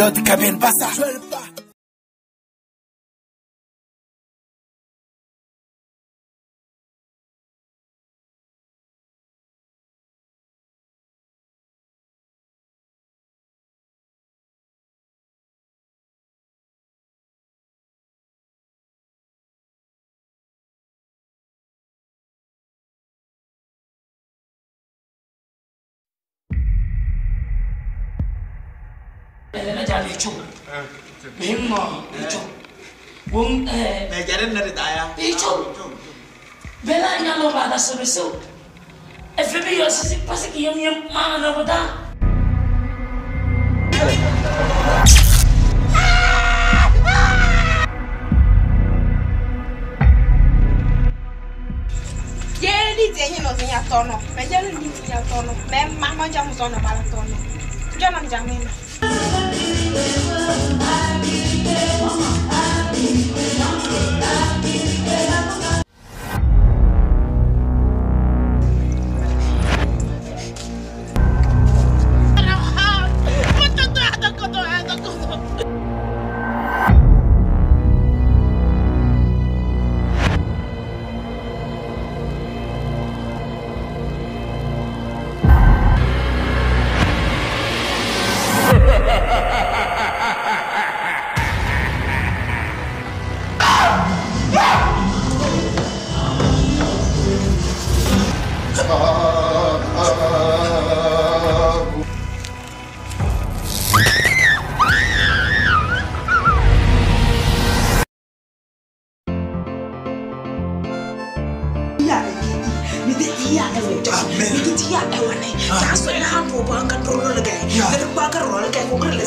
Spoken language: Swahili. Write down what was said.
Yo te cabin pasa. Elena jadi cu, bimbo, cu, bung Mejarin dari tayang. cu, bela nyalo pada sebesu, FB yo sisi pasti kiam mana bota. Jadi dia no sinya tono, mejarin di sinya tono, memang mau jamu tono malah tono, jangan jamin. Amen. Itu dia ewane. Jangan soalnya hambo bangkan rolo lagi. Dari bangkan rolo lagi. Kau kira